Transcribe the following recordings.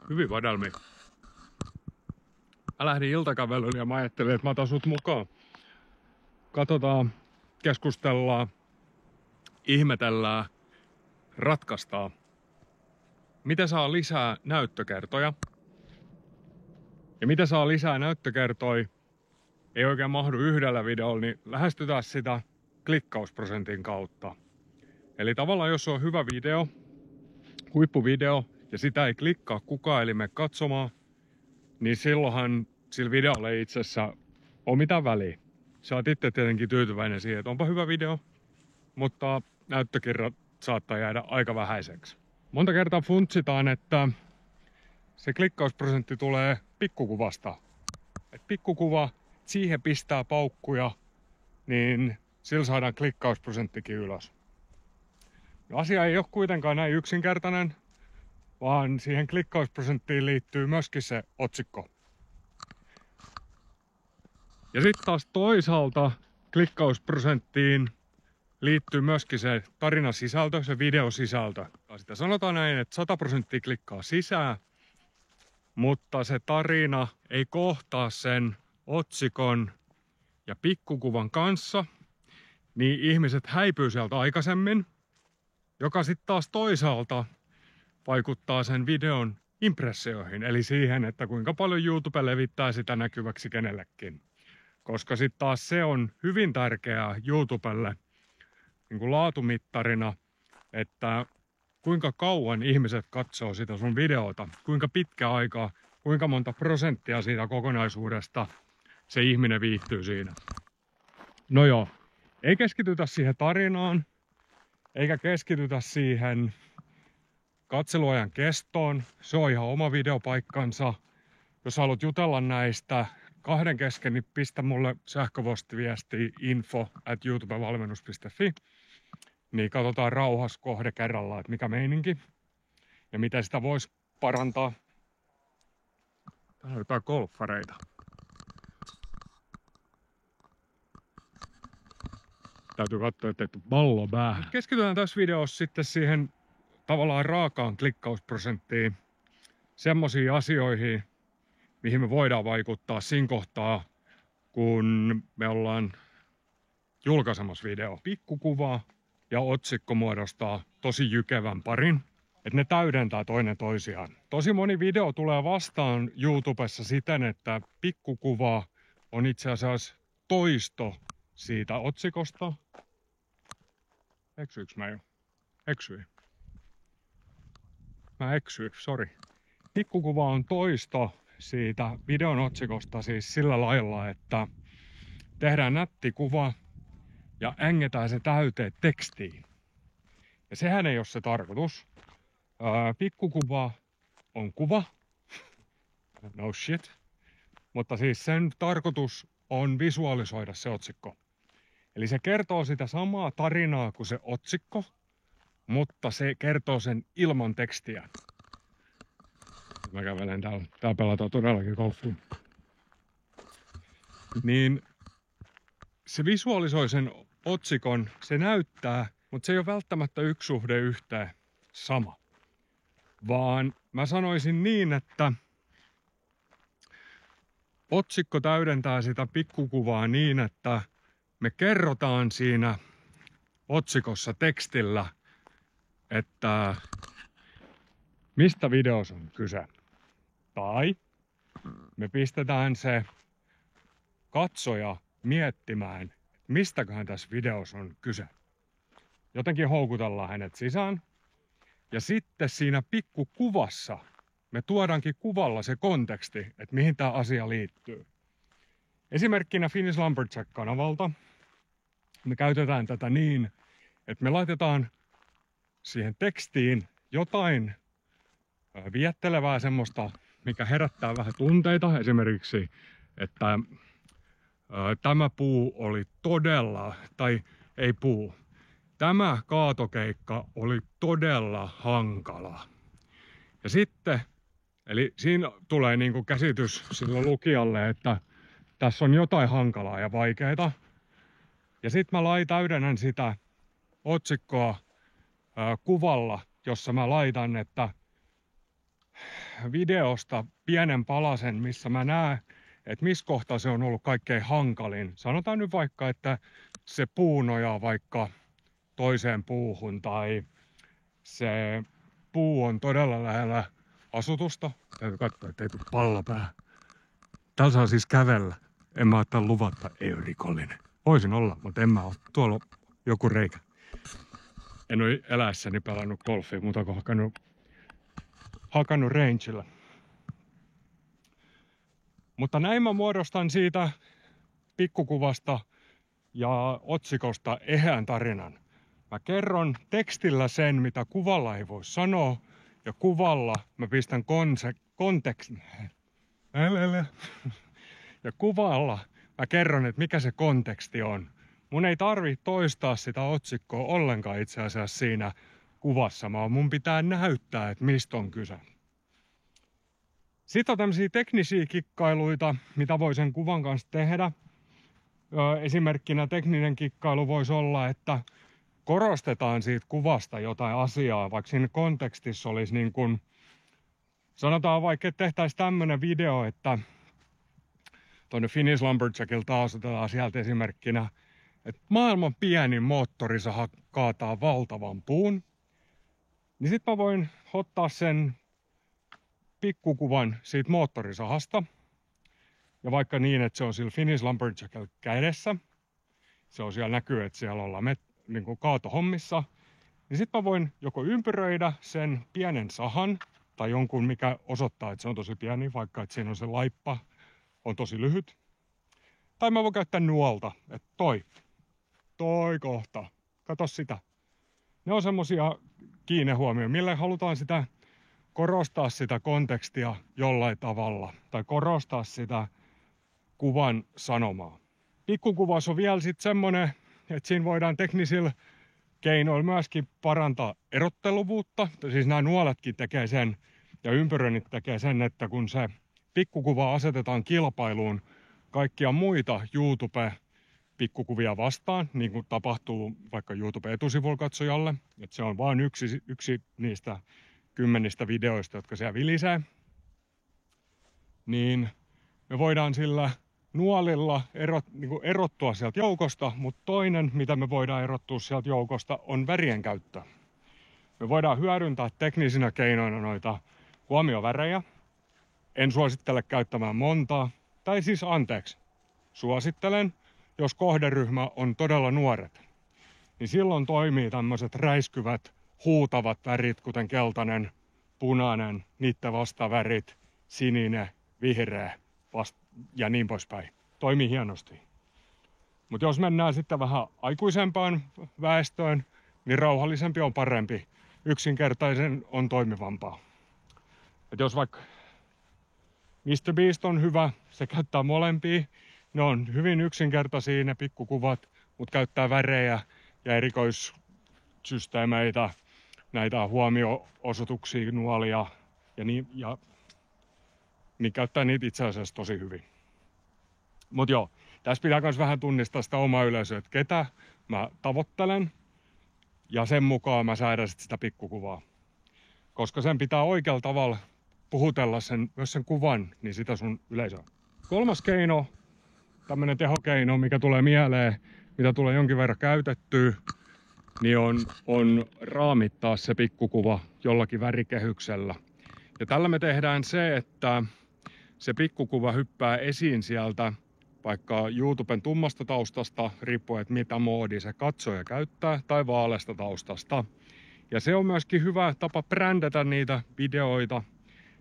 Hyvin vadelmi. Mä lähdin iltakävelyyn ja mä ajattelin, että mä otan sut mukaan. Katsotaan, keskustellaan, ihmetellään, ratkaistaan. Mitä saa lisää näyttökertoja? Ja mitä saa lisää näyttökertoja? Ei oikein mahdu yhdellä videolla, niin lähestytään sitä klikkausprosentin kautta. Eli tavallaan jos on hyvä video, huippuvideo, ja sitä ei klikkaa kukaan eli mene katsomaan, niin silloinhan sillä videolla ei itse asiassa ole mitään väliä. Sä oot itse tietenkin tyytyväinen siihen, että onpa hyvä video, mutta näyttökerrat saattaa jäädä aika vähäiseksi. Monta kertaa funtsitaan, että se klikkausprosentti tulee pikkukuvasta. Et pikkukuva, siihen pistää paukkuja, niin sillä saadaan klikkausprosenttikin ylös. Asia ei ole kuitenkaan näin yksinkertainen, vaan siihen klikkausprosenttiin liittyy myöskin se otsikko. Ja sitten taas toisaalta klikkausprosenttiin liittyy myöskin se tarinasisältö, se videosisältö. Sitä sanotaan näin, että 100% klikkaa sisään, mutta se tarina ei kohtaa sen otsikon ja pikkukuvan kanssa, niin ihmiset häipyy sieltä aikaisemmin, joka sitten taas toisaalta vaikuttaa sen videon impressioihin, eli siihen, että kuinka paljon YouTube levittää sitä näkyväksi kenellekin. Koska sitten taas se on hyvin tärkeää YouTubelle niin kuin laatumittarina, että kuinka kauan ihmiset katsoo sitä sun videota, kuinka pitkä aika, kuinka monta prosenttia siitä kokonaisuudesta se ihminen viihtyy siinä. No joo, ei keskitytä siihen tarinaan, eikä keskitytä siihen katseluajan kestoon. Se on ihan oma videopaikkansa. Jos haluat jutella näistä kahden kesken, niin pistä mulle sähköpostiviesti info@youtubevalmennus.fi. Niin katsotaan rauhassa kohde kerrallaan, että mikä meininki ja miten sitä voisi parantaa. Täällä on jotain golfareita. Täytyy katsoa, ettei tule pallo päähän. Keskitytään tässä videossa sitten siihen tavallaan raakaan klikkausprosenttiin. Semmoisiin asioihin, mihin me voidaan vaikuttaa siinä kohtaa, kun me ollaan julkaisemassa video. Pikkukuva ja otsikko muodostaa tosi jykevän parin, että ne täydentää toinen toisiaan. Tosi moni video tulee vastaan YouTubessa siten, että pikkukuva on itse asiassa toisto siitä otsikosta. Eksyykö mä jo? Eksyin. Mä eksyin, sori. Pikkukuva on toisto siitä videon otsikosta siis sillä lailla, että tehdään nätti kuva ja ängetään se täyteen tekstiin. Ja sehän ei ole se tarkoitus. Pikkukuva on kuva. No shit. Mutta siis sen tarkoitus on visualisoida se otsikko. Eli se kertoo sitä samaa tarinaa kuin se otsikko, mutta se kertoo sen ilman tekstiä. Mä kävelen täällä. Täällä pelataan todellakin golfia. Niin se visualisoi sen otsikon, se näyttää, mutta se ei ole välttämättä 1:1 sama. Vaan mä sanoisin niin, että otsikko täydentää sitä pikkukuvaa niin, että me kerrotaan siinä otsikossa tekstillä, että mistä videossa on kyse. Tai me pistetään se katsoja miettimään, mistäköhän tässä videossa on kyse. Jotenkin houkutellaan hänet sisään. Ja sitten siinä pikkukuvassa me tuodaankin kuvalla se konteksti, että mihin tämä asia liittyy. Esimerkkinä Finnish Lumberjack-kanavalta me käytetään tätä niin, että me laitetaan siihen tekstiin jotain viettelevää semmoista, mikä herättää vähän tunteita. Esimerkiksi, että tämä puu oli todella, tai ei puu, tämä kaatokeikka oli todella hankala. Ja sitten, eli siinä tulee niinku käsitys sille lukijalle, että tässä on jotain hankalaa ja vaikeaa. Ja sitten mä täydennän sitä otsikkoa kuvalla, jossa mä laitan, että videosta pienen palasen, missä mä näen, että missä kohtaa se on ollut kaikkein hankalin. Sanotaan nyt vaikka, että se puu nojaa vaikka toiseen puuhun tai se puu on todella lähellä asutusta. Täytyy katsoa, ettei tule pallo päähän. Täällä saa siis kävellä. En mä ottaa luvatta, ei ole rikollinen. Voisin olla, mutta en mä ole. Tuolla on joku reikä. En ole eläessäni pelannut golfia, mutta kun hakannut rangella. Mutta näin mä muodostan siitä pikkukuvasta ja otsikosta eheän tarinan. Mä kerron tekstillä sen, mitä kuvalla ei voi sanoa, ja kuvalla mä pistän ja kuvalla mä kerron, että mikä se konteksti on. Mun ei tarvitse toistaa sitä otsikkoa ollenkaan itse asiassa siinä kuvassa, mun pitää näyttää, että mistä on kyse. Sitten on tämmöisiä teknisiä kikkailuita, mitä voi sen kuvan kanssa tehdä. Esimerkkinä tekninen kikkailu voisi olla, että korostetaan siitä kuvasta jotain asiaa, vaikka siinä kontekstissa olisi niin kuin, sanotaan vaikka, että tehtäisiin tämmöinen video, että tuonne Finnish Lumberjackilta taas otetaan sieltä esimerkkinä, että maailman pienin moottorisaha kaataa valtavan puun, niin sit mä voin ottaa sen pikkukuvan siitä moottorisahasta, ja vaikka niin, että se on sillä Finnish Lumberjackilla kädessä, se on siellä näkyy, että siellä ollaan niin kuin kaatohommissa, niin sitten mä voin joko ympyröidä sen pienen sahan tai jonkun, mikä osoittaa, että se on tosi pieni, vaikka että siinä on se laippa, on tosi lyhyt. Tai mä voin käyttää nuolta, että toi kohta, kato sitä. Ne on semmosia kiinnehuomioita, millä halutaan sitä korostaa sitä kontekstia jollain tavalla tai korostaa sitä kuvan sanomaa. Pikkukuvassa on vielä sitten semmonen, että siinä voidaan teknisillä keinoilla myöskin parantaa erotteluvuutta. Siis nämä nuoletkin tekee sen ja ympyröinnit tekee sen, että kun se pikkukuva asetetaan kilpailuun kaikkia muita YouTube-pikkukuvia vastaan, niin kuin tapahtuu vaikka YouTube-etusivulla katsojalle, että se on vain yksi niistä 10 videoista, jotka siellä vilisee, niin me voidaan sillä nuolilla erottua sieltä joukosta, mutta toinen, mitä me voidaan erottua sieltä joukosta, on värien käyttö. Me voidaan hyödyntää teknisinä keinoina noita huomiovärejä. En suosittele käyttämään montaa, tai siis anteeksi, suosittelen, jos kohderyhmä on todella nuoret, niin silloin toimii tämmöiset räiskyvät, huutavat värit, kuten keltainen, punainen, niiden vastavärit, sininen, vihreä ja niin poispäin. Toimii hienosti. Mutta jos mennään sitten vähän aikuisempaan väestöön, niin rauhallisempi on parempi. Yksinkertaisen on toimivampaa. Et jos vaikka Mr. Beast on hyvä, se käyttää molempia. Ne on hyvin yksinkertaisia ne pikkukuvat, mutta käyttää värejä ja erikoissysteemeitä, näitä huomio-osoituksia, nuolia ja niin käyttää niitä itse asiassa tosi hyvin. Mut joo, tässä pitää myös vähän tunnistaa sitä omaa yleisöä, että ketä mä tavoittelen ja sen mukaan mä säädän sitä pikkukuvaa. Koska sen pitää oikealla tavalla puhutella myös sen kuvan, niin sitä sun yleisöä. Kolmas keino, tämmönen tehokeino, mikä tulee mieleen, mitä tulee jonkin verran käytettyä, niin on raamittaa se pikkukuva jollakin värikehyksellä. Ja tällä me tehdään se, että se pikkukuva hyppää esiin sieltä vaikka YouTuben tummasta taustasta, riippuen, että mitä moodia se katsoja käyttää, tai vaaleasta taustasta. Ja se on myöskin hyvä tapa brändätä niitä videoita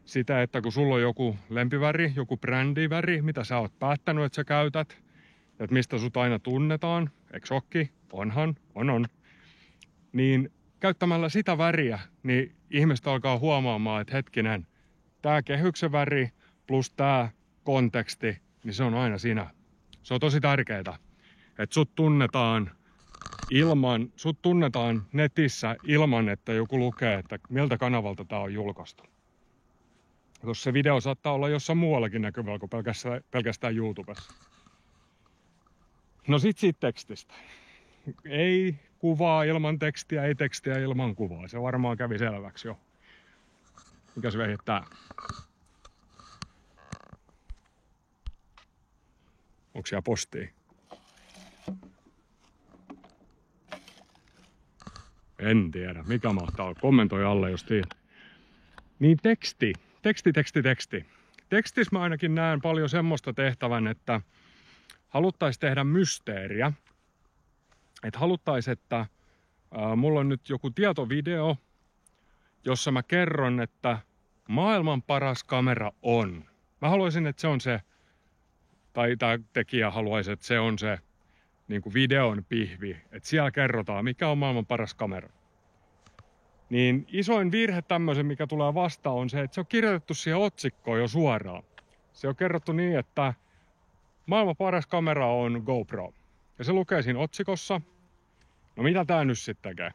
sitä, että kun sulla on joku lempiväri, joku brändiväri, mitä sä oot päättänyt, että sä käytät, että mistä sut aina tunnetaan, eikö okki? Onhan, on. Niin käyttämällä sitä väriä, niin ihmiset alkaa huomaamaan, että hetkinen, tää kehyksen väri plus tää konteksti, niin se on aina sinä. Se on tosi tärkeää, että sut tunnetaan netissä ilman, että joku lukee, että miltä kanavalta tää on julkaistu. Koska se video saattaa olla jossain muuallakin näkyvällä kuin pelkästään YouTubessa. No sit siitä tekstistä. Ei kuvaa ilman tekstiä, ei tekstiä ilman kuvaa. Se varmaan kävi selväksi jo. Mikäs vehje tää? Onko siellä postia? En tiedä. Mikä mahtaa olla? Kommentoi alle, jos tiedät. Niin teksti. Tekstissä mä ainakin näen paljon semmoista tehtävän, että haluttais tehdä mysteeriä. Että haluttais, että mulla on nyt joku tietovideo, jossa mä kerron, että maailman paras kamera on. Mä haluaisin, että se on se, tai tää tekijä haluaisi, että se on se niin kuin videon pihvi. Että siellä kerrotaan, mikä on maailman paras kamera. Niin isoin virhe tämmöisen, mikä tulee vastaan, on se, että se on kirjoitettu siihen otsikkoon jo suoraan. Se on kerrottu niin, että maailman paras kamera on GoPro. Ja se lukee siinä otsikossa. No mitä tää nyt sitten tekee?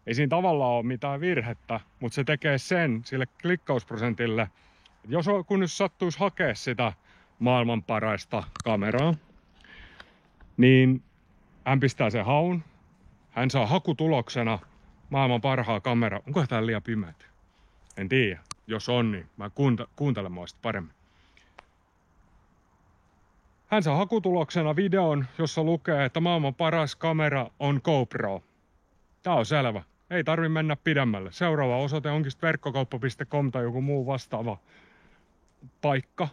Ei siinä tavallaan ole mitään virhettä, mutta se tekee sen sille klikkausprosentille, että kun nyt sattuisi hakea sitä maailman parasta kameraa, niin hän pistää sen haun. Hän saa hakutuloksena maailman parhaa kamera. Onko tää liian pimeät? En tiedä. Jos on, niin mä kuuntelen mua sitä paremmin. Hän saa hakutuloksena videon, jossa lukee, että maailman paras kamera on GoPro. Tää on selvä. Ei tarvi mennä pidemmälle. Seuraava osoite onkin verkkokauppa.com tai joku muu vastaava paikka.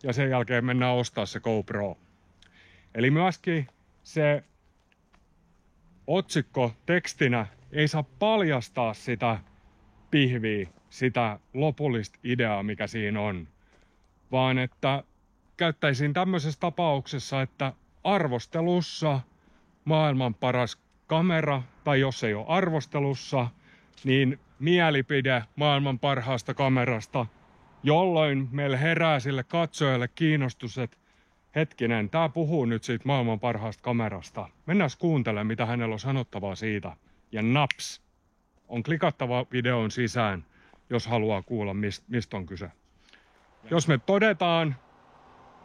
Ja sen jälkeen mennään ostaa se GoPro. Eli myöskin se otsikko tekstinä ei saa paljastaa sitä pihviä, sitä lopullista ideaa, mikä siinä on. Vaan että käyttäisin tämmöisessä tapauksessa, että arvostelussa maailman paras kamera, tai jos ei ole arvostelussa, niin mielipide maailman parhaasta kamerasta, jolloin meillä herää sille katsojalle kiinnostus, että hetkinen, tää puhuu nyt siitä maailman parhaasta kamerasta. Mennään kuuntelemaan, mitä hänellä on sanottavaa siitä. Ja naps, on klikattava videon sisään, jos haluaa kuulla, mistä on kyse. Jos me todetaan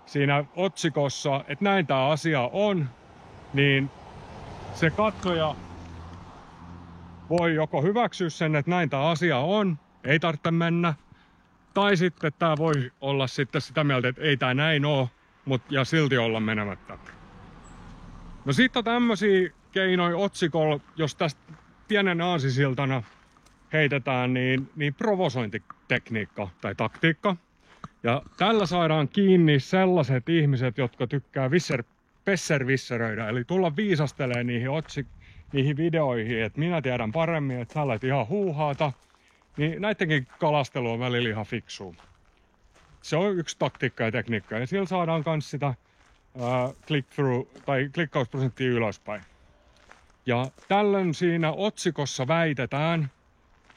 siinä otsikossa, että näin tää asia on, niin se katsoja voi joko hyväksyä sen, että näin tää asia on, ei tarvitse mennä, tai sitten tää voi olla sitten sitä mieltä, että ei tää näin oo, ja silti olla menemättä. No sitten on tämmösiä keinoja otsikolla, jos tästä pienen aasisiltana heitetään, niin provosointitekniikka tai taktiikka. Ja tällä saadaan kiinni sellaiset ihmiset, jotka tykkää besserwisseröidä, eli tulla viisastelemaan niihin videoihin, että minä tiedän paremmin, että sä olet ihan huuhaata, niin näidenkin kalastelu on välillä ihan fiksua. Se on yksi taktiikka ja tekniikka, ja sillä saadaan myös sitä click-through tai klikkausprosenttia ylöspäin. Ja tällöin siinä otsikossa väitetään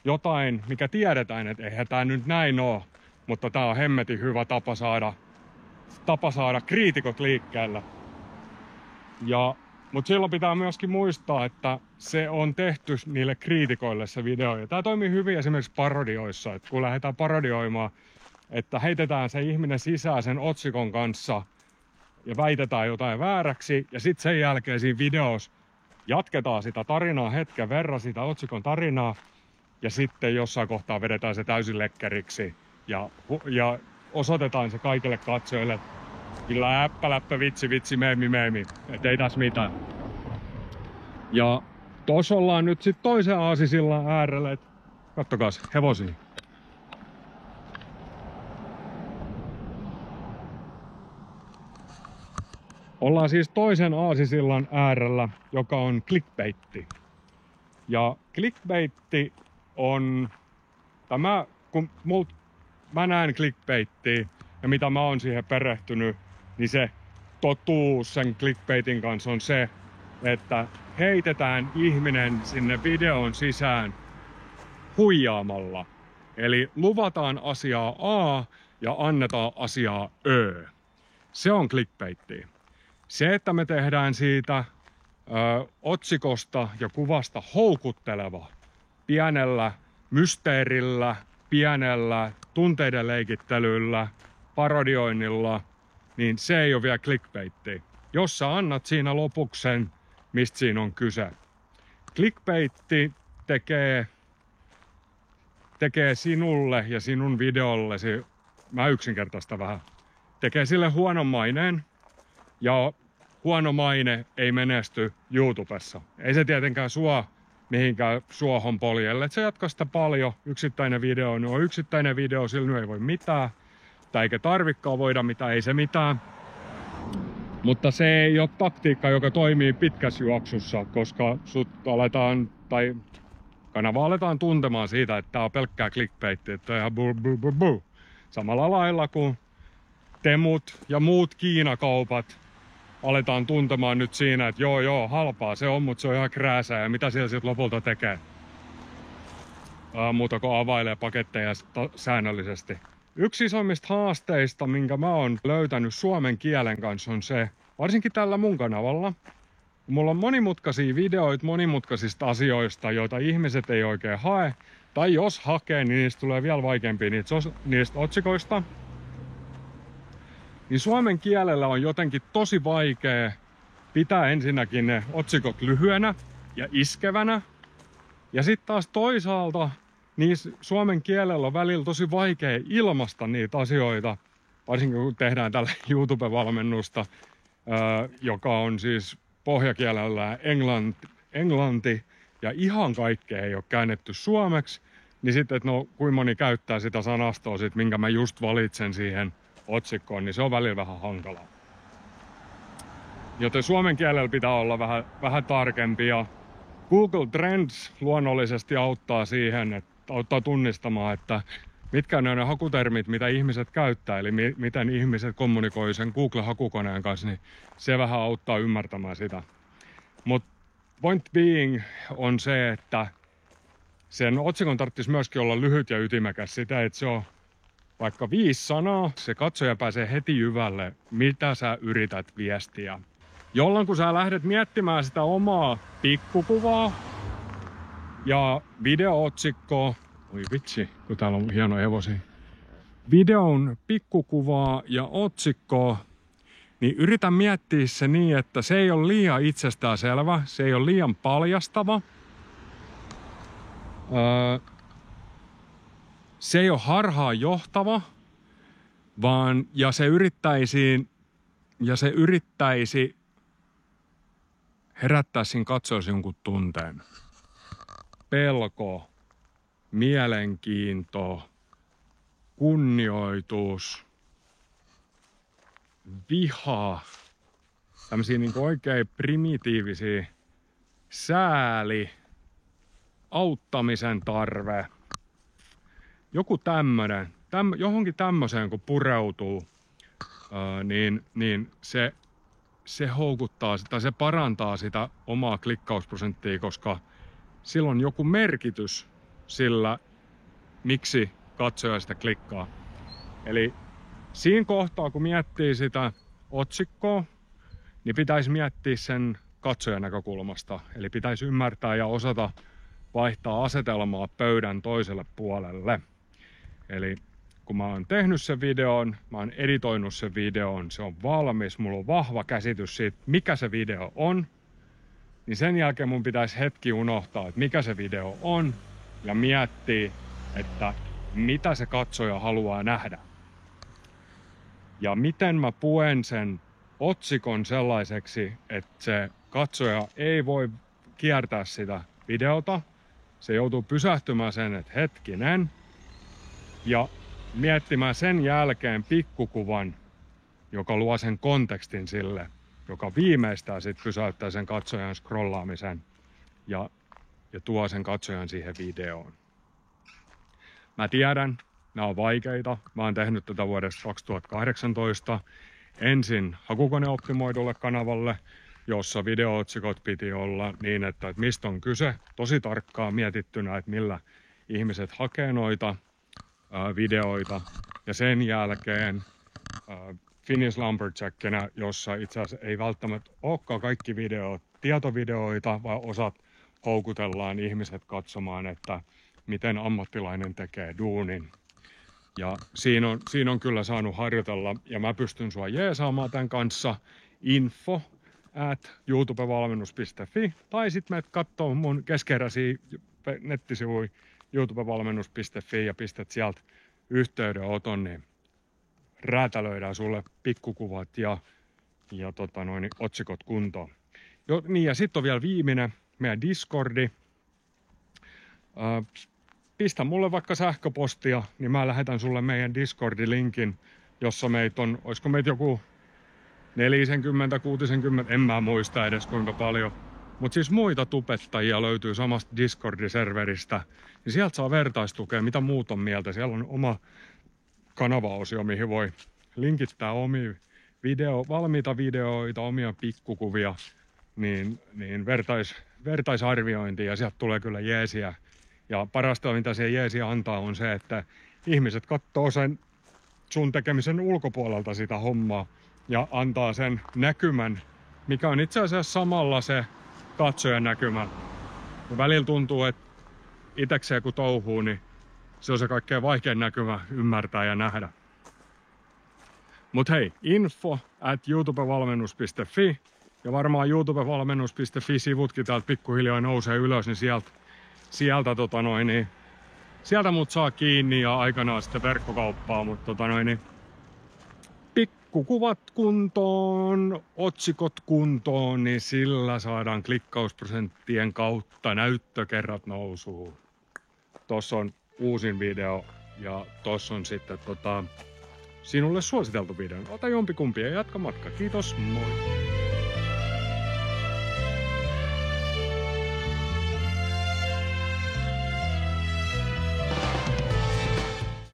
jotain, mikä tiedetään, että eihän tää nyt näin oo, mutta tää on hemmetin hyvä tapa saada kriitikot liikkeelle. Mutta silloin pitää myöskin muistaa, että se on tehty niille kriitikoille se video. Ja tää toimii hyvin esimerkiksi parodioissa, että kun lähdetään parodioimaan, että heitetään se ihminen sisään sen otsikon kanssa ja väitetään jotain vääräksi, ja sitten sen jälkeen siinä videossa jatketaan sitä tarinaa hetken verran, sitä otsikon tarinaa, ja sitten jossain kohtaa vedetään se täysin lekkeriksi ja osoitetaan se kaikille katsojille. Kyllä läppä, vitsi, meemi, et ei tässä mitään. Ja tossa ollaan nyt sit toisen aasisillan äärellä, et kattokaas, hevosia. Ollaan siis toisen aasisillan äärellä, joka on clickbaitti. Ja clickbaitti on tämä, kun mä näen clickbaittia ja mitä mä oon siihen perehtynyt, niin se totuus sen clickbaitin kanssa on se, että heitetään ihminen sinne videon sisään huijaamalla. Eli luvataan asiaa A ja annetaan asiaa Ö. Se on clickbaittia. Se, että me tehdään siitä otsikosta ja kuvasta houkutteleva pienellä mysteerillä, pienellä tunteiden leikittelyllä, parodioinnilla, niin se ei ole vielä clickbaitti. Jos sä annat siinä lopuksi sen, mistä siinä on kyse. Clickbaitti tekee tekee sinulle ja sinun videollesi, mä yksinkertaista vähän, tekee sille huonon maineen. Ja huono maine ei menesty YouTubessa. Ei se tietenkään sua mihinkään suohon poljelle. Et sä jatka sitä paljon. Yksittäinen video on yksittäinen video, sillä ei voi mitään. Tai eikä tarvikkaan voida mitään, ei se mitään. Mutta se ei ole taktiikka, joka toimii pitkässä juoksussa, koska sut aletaan, tai kanava aletaan tuntemaan siitä, että tää on pelkkää clickbaitia, että on ihan bu. Samalla lailla kuin Temut ja muut Kiinakaupat aletaan tuntemaan nyt siinä, että joo, halpaa se on, mutta se on ihan krääsää ja mitä siellä sitten lopulta tekee. Muuta kuin availee paketteja säännöllisesti. Yksi isoimmista haasteista, minkä mä oon löytänyt suomen kielen kanssa on se, varsinkin tällä mun kanavalla, mulla on monimutkaisia videoita monimutkaisista asioista, joita ihmiset ei oikein hae. Tai jos hakee, niin niistä tulee vielä vaikeampia niistä otsikoista. Niin suomen kielellä on jotenkin tosi vaikea pitää ensinnäkin ne otsikot lyhyenä ja iskevänä. Ja sitten taas toisaalta niin suomen kielellä on välillä tosi vaikea ilmaista niitä asioita, varsinkin kun tehdään tällä YouTube-valmennusta, joka on siis pohjakielellä englanti ja ihan kaikkea ei ole käännetty suomeksi, niin sitten, että no kuinka moni käyttää sitä sanastoa, sit, minkä mä just valitsen siihen otsikkoon, niin se on välillä vähän hankalaa. Joten suomen kielellä pitää olla vähän tarkempi ja Google Trends luonnollisesti auttaa siihen, että auttaa tunnistamaan, että mitkä ne on ne hakutermit, mitä ihmiset käyttää, eli miten ihmiset kommunikoi sen Google-hakukoneen kanssa, niin se vähän auttaa ymmärtämään sitä. Mutta point being on se, että sen otsikon tarvitsisi myöskin olla lyhyt ja ytimekäs sitä, että se on vaikka 5 sanaa, se katsoja pääsee heti jyvälle, mitä sä yrität viestiä. Jolloin kun sä lähdet miettimään sitä omaa pikkukuvaa ja videootsikkoa, oi vitsi, kun täällä on hieno hevosia, videon pikkukuvaa ja otsikkoa, niin yritä miettiä se niin, että se ei ole liian itsestäänselvä, se ei ole liian paljastava, se ei ole harhaan johtava, vaan ja se yrittäisi herättää siinä katsoisi jonkun tunteen. Pelko, mielenkiinto, kunnioitus, viha, tämmöisiä niin oikein primitiivisiä, sääli, auttamisen tarve, joku tämmönen, johonkin tämmöiseen kun pureutuu, niin se houkuttaa sitä, se parantaa sitä omaa klikkausprosenttia, koska sillä on joku merkitys sillä, miksi katsoja sitä klikkaa. Eli siinä kohtaa, kun miettii sitä otsikkoa, niin pitäisi miettiä sen katsojan näkökulmasta. Eli pitäisi ymmärtää ja osata vaihtaa asetelmaa pöydän toiselle puolelle. Eli kun mä oon tehnyt sen videon, mä oon editoinut sen videon, se on valmis, mulla on vahva käsitys siitä, mikä se video on, niin sen jälkeen mun pitäisi hetki unohtaa, että mikä se video on, ja miettiä, että mitä se katsoja haluaa nähdä. Ja miten mä puen sen otsikon sellaiseksi, että se katsoja ei voi kiertää sitä videota. Se joutuu pysähtymään sen, että hetkinen, ja miettimään sen jälkeen pikkukuvan, joka luo sen kontekstin sille, joka viimeistään sit pysäyttää sen katsojan scrollaamisen ja tuo sen katsojan siihen videoon. Mä tiedän, nämä on vaikeita. Mä oon tehnyt tätä vuodesta 2018 ensin hakukoneoptimoidulle kanavalle, jossa videootsikot piti olla niin, että mistä on kyse, tosi tarkkaan mietittynä, että millä ihmiset hakee noita videoita. Ja sen jälkeen Finnish Lumberjackina, jossa itse asiassa ei välttämättä olekaan kaikki videot tietovideoita, vaan osat houkutellaan ihmiset katsomaan, että miten ammattilainen tekee duunin. Ja siinä on kyllä saanut harjoitella, ja mä pystyn sua jeesaamaan tämän kanssa info@youtubevalmennus.fi, tai sit menet kattoo mun keskeräisiä nettisivuja youtubevalmennus.fi ja pistät sieltä yhteydenoton, niin räätälöidään sulle pikkukuvat ja otsikot kuntoon. Ja sitten on vielä viimeinen, meidän Discordi. Pistä mulle vaikka sähköpostia, niin mä lähetän sulle meidän Discordi-linkin, jossa meitä on, olisiko meitä joku 40, 60, en mä muista edes kuinka paljon. Mutta siis muita tubettajia löytyy samasta Discordi-serveristä. Niin sieltä saa vertaistukea, mitä muut on mieltä. Siellä on oma kanavaosio, mihin voi linkittää omia valmiita videoita, omia pikkukuvia, niin vertaisarviointia, ja sieltä tulee kyllä jeesiä. Ja parasta, mitä se jeesiä antaa, on se, että ihmiset katsoo sen sun tekemisen ulkopuolelta sitä hommaa ja antaa sen näkymän, mikä on itse asiassa samalla se katsojan näkymä. Ja välillä tuntuu, että itekseen kun touhuu, niin se on se kaikkein vaikein näkymä ymmärtää ja nähdä. Mut hei, info@youtubevalmennus.fi, ja varmaan youtubevalmennus.fi-sivutkin täältä pikkuhiljaa nousee ylös, niin sieltä mut saa kiinni ja aikanaan sitten verkkokauppaa, mutta pikkukuvat kuntoon, otsikot kuntoon, niin sillä saadaan klikkausprosenttien kautta näyttökerrat nousuun. Tossa on uusin video ja tossa on sitten sinulle suositeltu video. Ota jompikumpi ja jatka matka. Kiitos, moi!